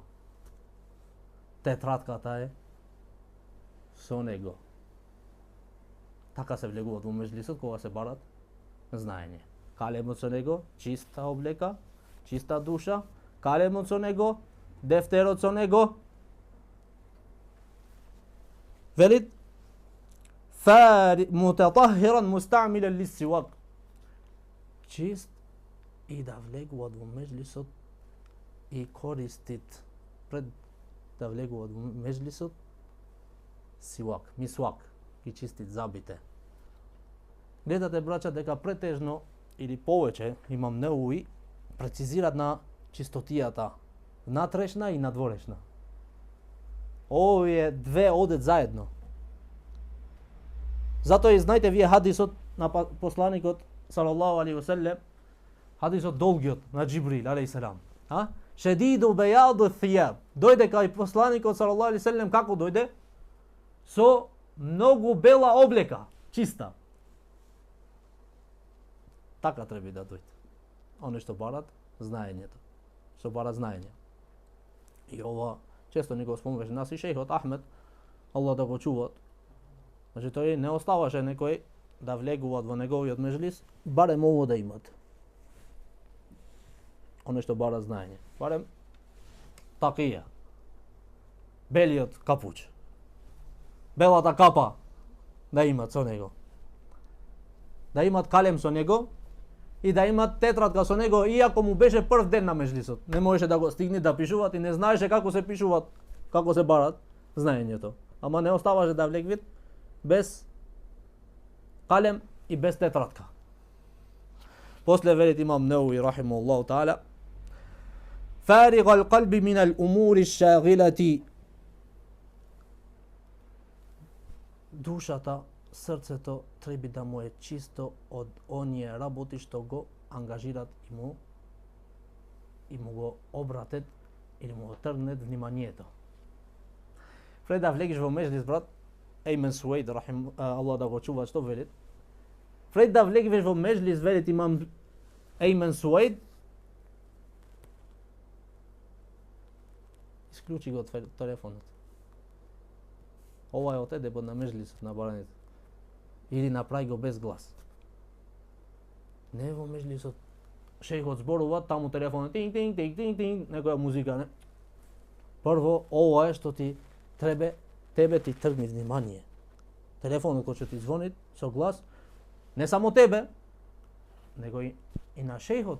Тетратката е со него. Така се влегуваат во меџлисот кога се барат знаење. Калемот со него, чиста облека, чиста душа, калемот со него, дефтерот со него. Велит мутатахиран мустамилан лиссивак. Чист и да влегуваат во меџлисот и користит пред да влегуваат во меџлисот сивак, мисвак, и чистит забите. Гледате, браќа, дека претежно или повеќе имам Неуви прецизираат на чистотијата внатрешна и надворешна. Овие две одат заедно. Затоа и знаете вие хадисот на посланикот салаллаху алейхи ва селем, хадисот долгиот на Џибрил алейхиселам. Шедиду бејаду thiјаб. Дојде кај посланикот салаллаху алейхи ва селем, како дојде? Со многу бела облека, чиста. Така треба да дојде. Они што барат знаењето. Што барат знаење. И ова често ни го спомнуваше нас и шејхот Ахмед, Allah да го чува. Значи тој не оставаше некој да влегуваат во неговиот меџлис, барем ово да имат. Они што барат знаење. Барем такија. Белиот капуч. Белата капа да имат со него. Да имат калем со него и да имат тетрадка со него, иако му беше прв ден на меџлисот. Не можеше да го стигне да пишуваат и не знаеше како се пишуваат, како се барат знаењето. Ама не оставаше да влегвит без калем и без тетрадка. После велит имам Неуви рахимахуллаху таала: فارغ القلب من الأمور الشاغلة. Душата, срцето треба да му е чисто од оние работи што го ангажират и му го обратет или му го тргнет вниманието. Пред да влегиш во меџлис, брат, Еймен Суейд, Allah да го чува, што велит? Пред да влегиш во меџлис, велит имам Еймен Суейд, исклучи го телефонот. Ова е отеде на меџлисот на бараните. Или направи го без глас. Не во меџлисот. Шејхот зборува, таму телефонот тинг тинг тинг тинг тинг, некоја музика, не. Прво, ова е што ти тебе ти тргни внимание. Телефонот кој ќе ти звони со глас, не само тебе, него и на шејхот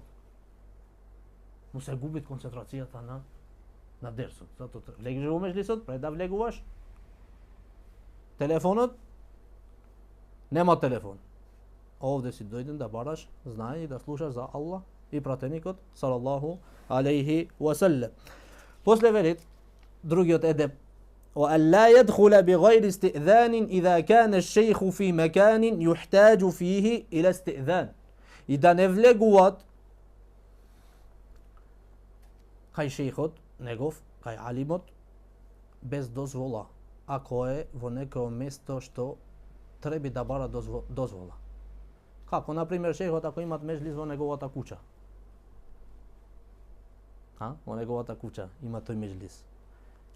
му се губи концентрацијата на дерсот. Затоа влегиш во меџлисот, пред да влегуваш, телефонот, нема телефон. Овде си дојден да бараш знаење и да слушаш за Аллах и пратеникот салаллаху алейхи ва саллем. После велит другиот едеб: وأن لا يدخل بغير استئذان إذا كان الشيخ في مكان يحتاج فيه إلى استئذان. И да не влегуваат кај шејхот негов, кај алимот, без дозвола, ако е во некој место што треба да бара дозвола. Како, например, шејхот ако имат меџлис во неговата куќа. Во неговата куќа има тој меџлис.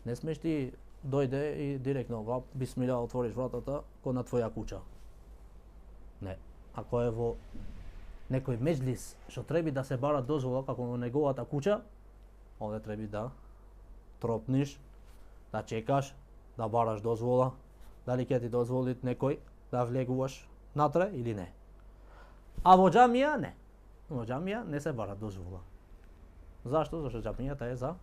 Не смеш ти дојде и директно, бисмилја, отвориш вратата кон на твоја куќа. Не. Ако е во некој меџлис што треба да се бара дозвола како во неговата куќа, овде треба да тропниш, да чекаш, да бараш дозвола, дали ќе ти дозволи некој да влегуваш натре или не. А во џамија не. Во џамија не се бара дозвола. Зашто? Зашто џамијата е за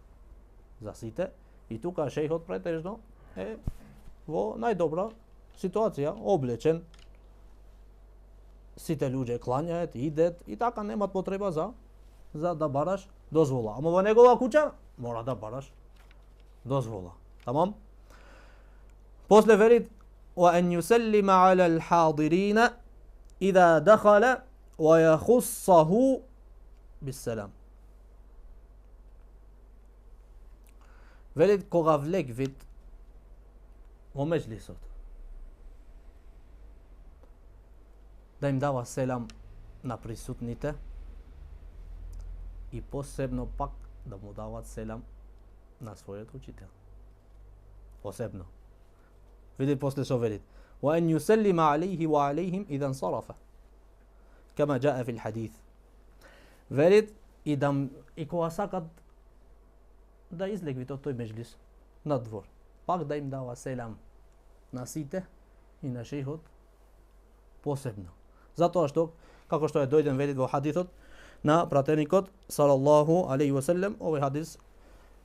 сите и тука шејхот претежно е во најдобра ситуација, облечен. Сите луѓе клањаат, идет и така немат потреба за да бараш дозвола. Ама во негова куќа мора да бараш дозвола. Тамам? После велит: وأن يسلم على الحاضرين إذا دخل ويخصه بالسلام. Велит кога влегвит во меџлисот, да им дава селам на присутните и посебно пак да му дават селам на својот учител. Посебно. Види после што велит: وأن يسلم عليه وعليهم إذا انصرف كما جاء في الحديث. Велит и кога сакат да излегвит од тој меџлис на двор, пак да им дава селам на сите и на шејхот посебно. Затоа што, како што е дојден велит во хадисот на пратеникот салаллаху алейхи ва саллем, овој хадис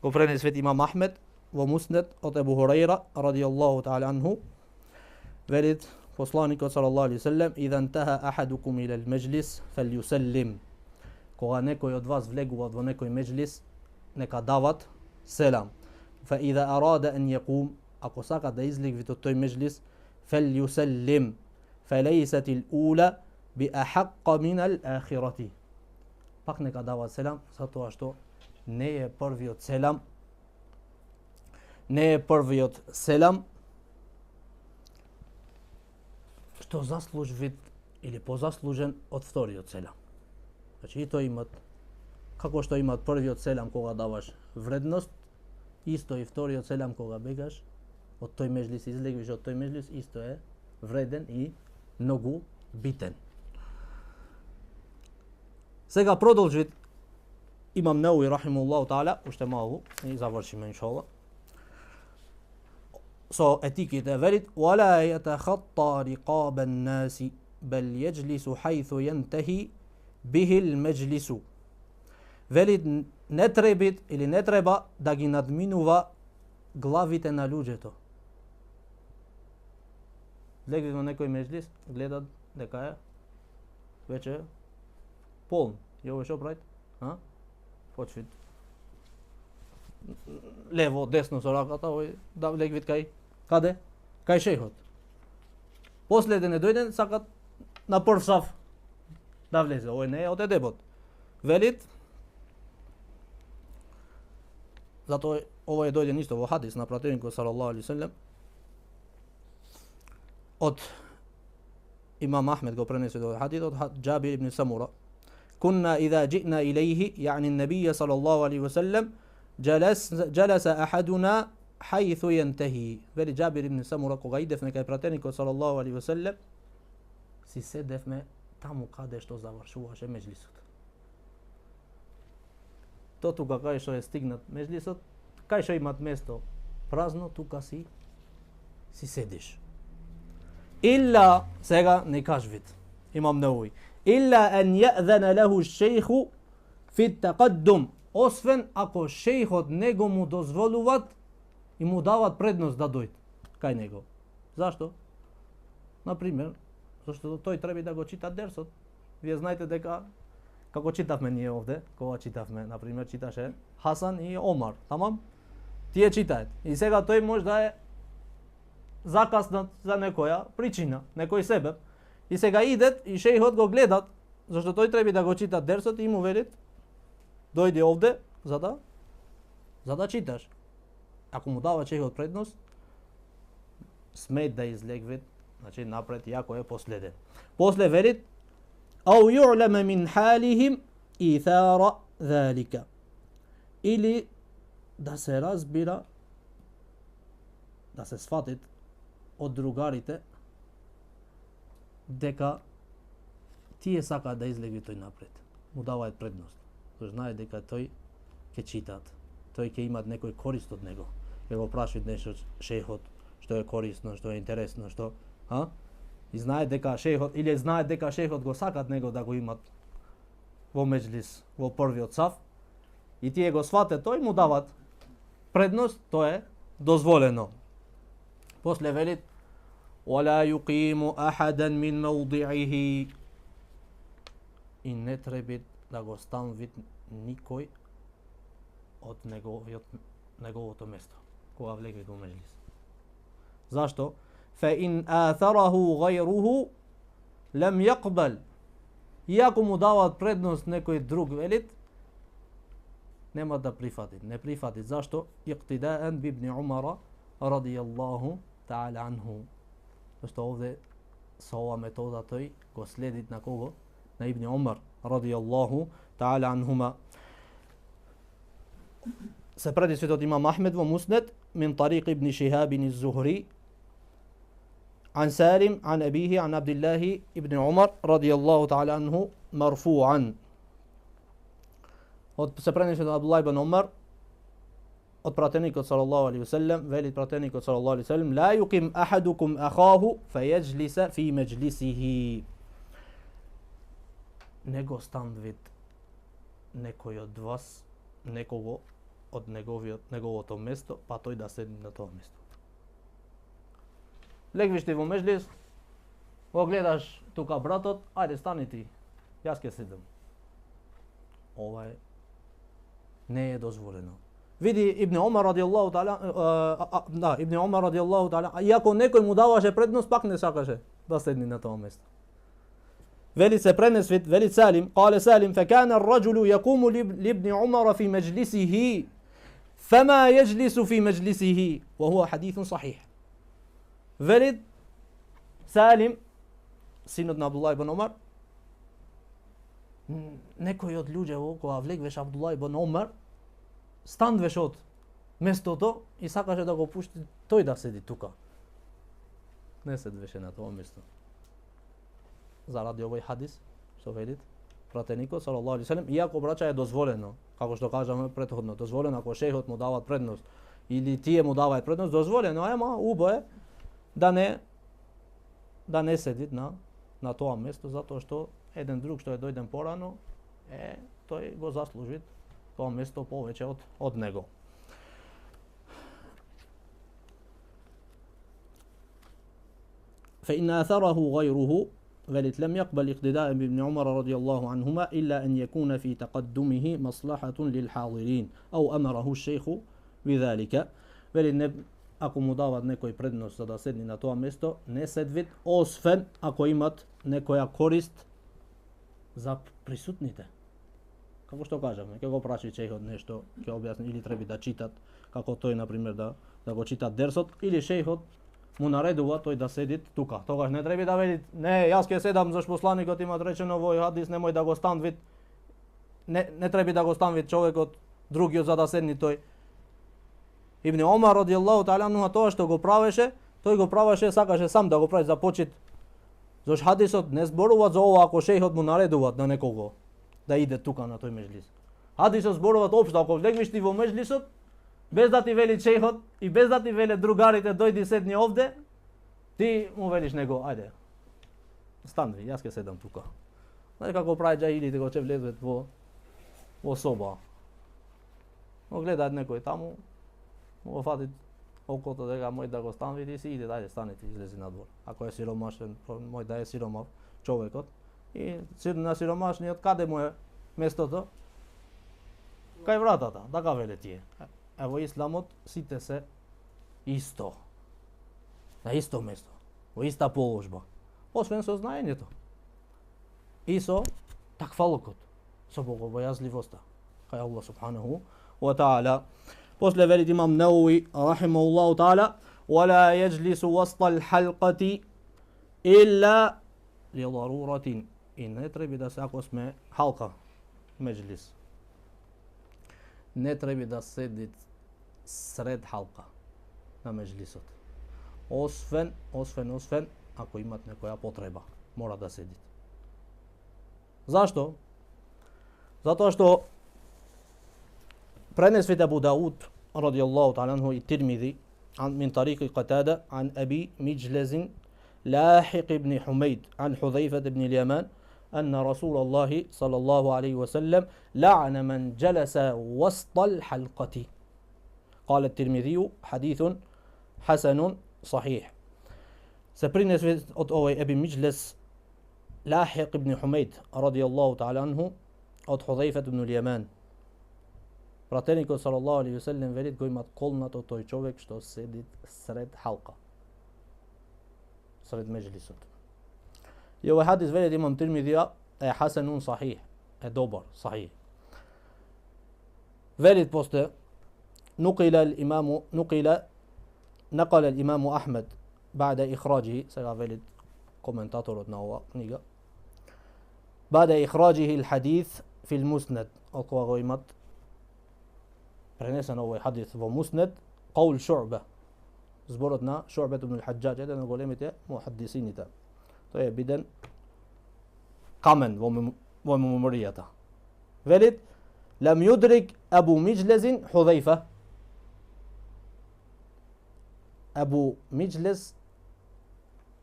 го пренесе имам Ахмед во Муснед од Ебу Хурайра радијаллаху таала анху. Велит посланикот салаллаху алейхи ва саллем: "Ида интаха ахадукум ила al-majlis falyusallim." Кога некој од вас влегува во некој меџлис, нека дават селам. Фа ида арада ан јакум, ако сака да излегви од тој меџлис, فليسلم فليست الأولى بأحق من الآخرة. Пак нека дава селам, затоа што не е првиот селам што заслужи или позаслужен од вториот селам. Значи и тој имат, како што имат првиот селам кога даваш вредност, исто и вториот селам кога бегаш, од тој меџлис излегвиш од тој меџлис, исто е вреден и многу битен. Сега продолжи Имам Науи рахимуллаху таала, уште малку и завршиме иншаллах. Со етиките велит: "Вала јатахатта риqaba an-nasi, bal yajlisu haythu yantahi bihi al-majlisu." Велит не треба да ги надминува главите на луѓето. Легли во некој меџлис, гледат дека е веќе полн. Ја што правит? Почвит лево, десно со раката, овој да легвит каде? Кај шејхот. После да не дојден, сакат на прв саф да влезе. Овој не е од едебот. Велит, затоа овој дојден исто во хадис на пратеникот салаллаху алейхи ва селем. Од Имам Ахмед го пренесе до хадис од Џабир ибн Самура. كنا إذا جئنا إليه يعني النبي صلى الله عليه وسلم جلس أحدنا حيث ينتهي. Вели Џабир ибн Самура, кога идевме кај пратеникот салаллаху алейхи ва селем, си седевме таму каде што завршуваше меџлисот. Тука кај што е стигнат меџлисот, кај што имат место празно, тука си седиш. Илла, сега не кажвит Имам Науи, илла ан јаъзана лаху шејху фи тақаддум, освен ако шејхот него му дозволуват и му дават предност да дојде кај него. Зашто? Например, зашто тој треба да го чита дерсот. Вие знаете дека како читавме ние овде, кога читавме, например, читаше Хасан и Омар, тамам? Тие читаат. И сега тој може да е закаснат за некоја причина, некој себеб. И сега идет и шејхот го гледат, зашто тој треба да го чита дерсот и му велит: дојди овде за да читаш. Ако му дава шејхот предност, смет да излегвит, значи напред, јако е последен. После велит: "Ау ю'лама мин халихим ithara ذلك." Или да се разбира, да се сфатит од другарите дека тие сакаат да излеги тој напред. Му даваат предност. Тој знае дека тој ќе читат. Тој ќе имат некој корист од него. Ќе го прашаат нешто шејхот што е корисно, што е интересно, што, И знае дека шејхот, или знае дека шејхот го сакат него да го имат во меџлис, во првиот саф. И тие го сватат тој, му дават предност, тоа е дозволено. После велит: "Вала юқиму ахадан мин мавди'ихи." И не треба да го станвит никој од неговото место, кога влезе во меџлис. Зашто? فَإِنْ آثَرَهُ غَيْرُهُ لَمْ يَقْبَلْ. Иако му дават предност некој друг, велит, нема да прифати. Не прифати. Зашто? اقتداءً بابن عمر رضي الله تعالى عنه. Зашто овде со ова метода тој го следит на кого? На Ибн Умар радијаллаху таала анхума. Се предизвит од Имам Ахмед во Муснед мин طريق ابن شهاب الزهري عن سالم عن أبيه عن عبد الله ابن عمر رضي الله تعالى عنه مرفوعا. Се предизвит од Абдуллах ибн Умар од пратеникот салаллаху алейхи ва селем, вели пратеникот салаллаху алейхи ва селем: "Ла юқим ахадукум ахаху фајаджлиса фи маџлисихи." Не го станвит некој од вас, некого од неговото место, па тој да седне на тоа место. Легвиш ти во меџлис, го гледаш тука братот, ајде стани ти, јас ќе седам. Ова не е дозволено. Види Ибн Умар радијаллаху таала, Ибн Умар радијаллаху таала, иако некој му даваше предност, пак не сакаше да седне на тоа место. Вели се пренесвит, вели Салим, قال سالم فكان الرجل يقوم لابن عمر في مجلسه فما يجلس في مجلسه وهو حديث صحيح. Вели Салим, синот на Абдуллах ибн Умар, некој од луѓето кога влегвеше Абдулла ибн Омар, станвеше од местото и сакаше да го пушти тој да седи тука. Не седвеше на тоа место. Заради овој хадис, што велит пратеникот салаллаху алейхи ve sellem, иако браќа е дозволено, како што кажаме претходно, дозволено ако шејхот му дават предност или тие му даваат предност, дозволено, ама убо е да не седи на тоа место, затоа што еден друг што е дојден порано, тој го заслужи тоа место повеќе од него. فإن أثره غيره ولت لم يقبل اقتداء بابن عمر رضي الله عنهما إلا أن يكون في تقدمه مصلحة للحاضرين أو أمره الشيخ بذلك. Вели ако му дават некој предност за да седни на тоа место, не седвит, освен ако имат некоја корист за присутните. Како што кажаме, ќе го праши шејхот нешто, ќе објасни или треба да читат, како тој на пример да го читат дерсот, или шејхот му наредува тој да седи тука. Тогаш не треба да вели, не, јас ќе седам заш посланикот има речено во хадис, немој да го станвит. Не треба да го станвит човекот другиот за да седни тој. Ибн Омар радијаллаху таала анху тоа што го правеше, тој го правеше, сакаше сам да го прави за почит. Заш хадисот не зборува за ова ако шејхот му наредуваат на некого да иде тука на тој меџлис. Хадисот зборуваат општо, ако влегнеш ти во меџлисот, без да ти вели шејхот и без да ти веле другарите дојди седни овде, ти му велиш него, ајде, станви, јас ќе седам тука. Знаеш како прави џаилите кога ќе влезат во соба. Но гледаат некој таму, му фатит окото дека мој да го станви, ти си иде, ајде стани ти излези надвор. Ако е сиромашен, мој да е сиромав човекот, и на сиромашниот каде му е местото? Кај вратата, така веле тие. Во исламот сите се исто. На исто место, во иста положба. Освен со знаењето. И со такфалукот, со богобојазливоста. Кај Аллах субханаху ва таала. После велит имам Науи рахимахуллаху таала: "Вала једжлису васта ал-халқати илла ли даруратин." И не треба да се, ако сме халка, меџлис, не треба да седи сред халка на меџлисот. Освен ако имат некоја потреба, мора да седи. Зашто? Затоа што пренесвит Абу Дауд радијаллаху таала анху и Тирмизи min طريق قتادة عن أبي مجلز لاحق بن حميد عن حذيفة بن اليمان أن رسول الله صلى الله عليه وسلم لعن من جلس وسط الحلقة. قال الترمذي حديث حسن صحيح. سبرينس od ovaj Ebi Mijles Lahiq ibn Humeid radijallahu ta'ala anhu od Hudhayfat ibn al-Yaman. Pratеникот sallallahu alaihi wasallam велит го имат колнато тој човек што седи сред халка, сред меџлисот. И овој хадис велит имам Тирмидија е хасанун сахих, е добар, сахих. Велит после نقل الإمام أحمد بعد إخراجه سيغفلت كومنتاتور نوع كنيغا بعد إخراجه الحديث في المسند أقوى غيمت برنسان هو حديث ومسند قول شعبة زبورتنا شعبة بن الحجاج هذا نقول إمتى محدثين تا طيب بدن قمن وممريته ولد لم يدرك أبو مجلس حذيفة. Abu Mijles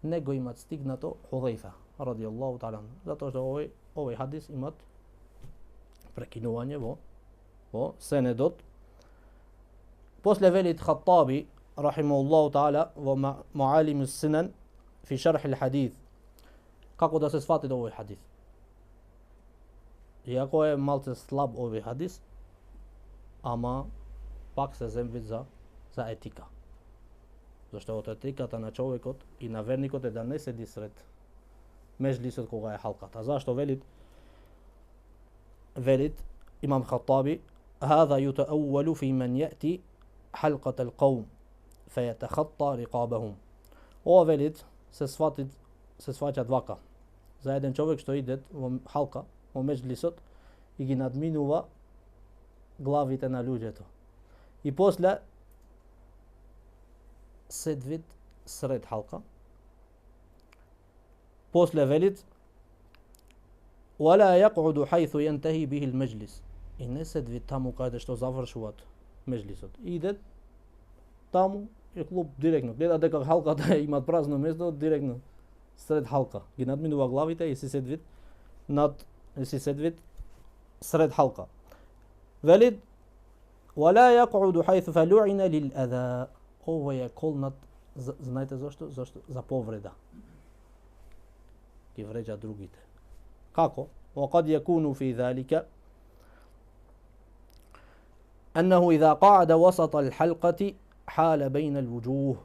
не го имат стигнато Худhayfa радијаллаху таала, затоа што овој хадис имат прекинување во сенедот. После велит Хаттаби рахимахуллаху таала во Маалим ас-Сунан фи шарх al-хадис како да се свати овој хадис. Иако е малце слаб овој хадис, ама пак се земвит за етика. Зашто од етиката на човекот и на верникот е да не седи сред меџлисот кога е халката. Зашто велит имам Хаттаби هذا يتأول في من يأتي حلقة القوم فيتخطى رقابهم. Ова велит се сваќа вака. За еден човек што иде во халка во меџлисот и ги надминува главите на луѓето. И после седвит сред халка. После велит ولا يقعد حيث ينتهي به المجلس. И не седви таму каде што завршуваат меџлисот. Идет таму е клуб директно. Гледа дека халката имаат празно место, директно сред халка. Ги надминува главите и си седвит сред халка. Велит ولا يقعد حيث فلعن للأذى. Ова е колнат, знаете зашто? Зашто? За повреда. Ги вреđа другите. Како? وقد يكون في ذلك أنه إذا قعد وسط الحلقة حال بين الوجوه.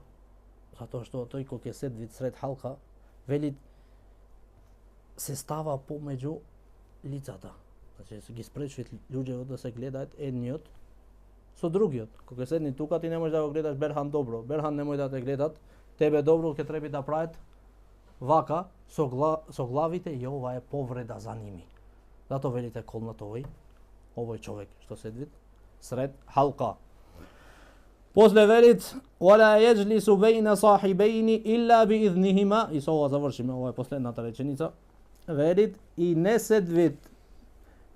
Затоа што тој кога ќе седви сред халка, вели се става помеѓу лицата. Значи ги спречува луѓето да се гледаат едниот со другиот. Кога седни тука, ти не можеш да го гледаш Берхан добро. Берхан не може да те гледат. Тебе добро ќе треба да прават вака со главите и ова е повреда за ними. Зато велите колнат овој човек што седви сред халка. После велит ولا يجلس بين صاحبين إلا بإذنهما. И со ова завршиме, ова е последната реченица. Велит и не седвит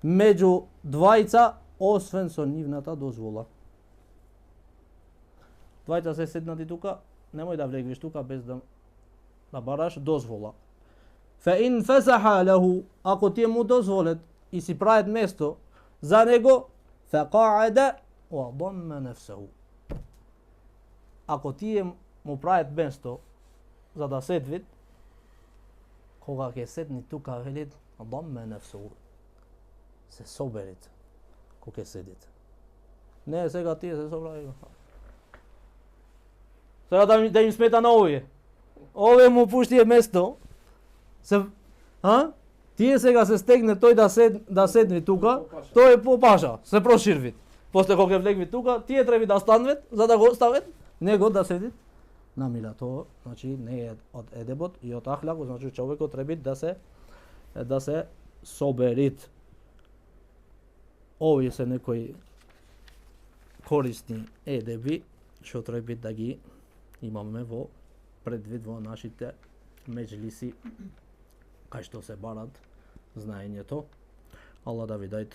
меѓу двајца освен со нивната дозвола. Двајца се седнати тука, немој да влегвиш тука без да бараш дозвола. فإن فسح له, ако ти му дозволет и си прават место за него, فقعد وضم نفسه. Ако тие му прават место за да седвит, кога ќе седни тука, велит ضم نفسه. Се соберит кога ќе седите. Не сега тие се собраат. Сега да им смета на овие. Овие му пуштие место. Тие сега се стегне тој да седне тука, тој е попаша, се проширви. После кога влегви тука, тие треба да станвет за да го остават него да седи на мила. Тоа значи не е од едебот и од ахлак, значи човекот треба да се соберит. Овие се некои корисни едеби што треба да ги имаме во предвид во нашите меџлиси кај што се барат знаењето. Аллах да ви даде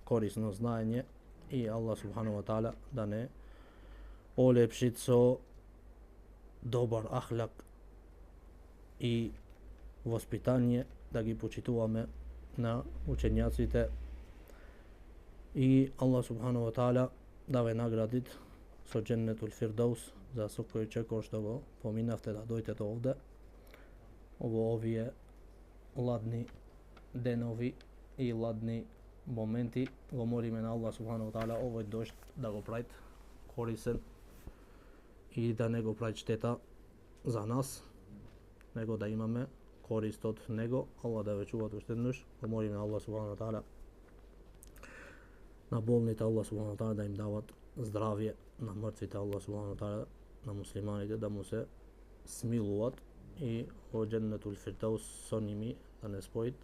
корисно знаење и Аллах субхану ва таала да не олепшит со добар ахлак и воспитание, да ги почитуваме на учењаците и Аллах субхану ва таала да ве наградит со Дженнетул Фирдаус за секој чекор што го поминавте да дојдете овде во овие ладни денови и ладни моменти. Го молиме на Аллах субхану ва таала овој дожд да го правит корисен и да не го прави штета за нас, него да имаме корист од него. Аллах да ве чува уште еднаш. Го молиме на Аллах субхану ва таала на болните Аллах субхану ва таала да им дават здравје, на мртвите Аллах субхану ва таала, на муслиманите да му се смилуваат и во Дженнетул Фирдаус со ними да не споит.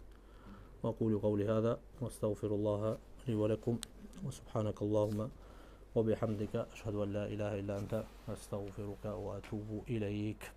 وأقول قولي هذا واستغفر الله لي ولكم وسبحانك اللهم وبحمدك أشهد أن لا إله إلا أنت أستغفرك وأتوب إليك.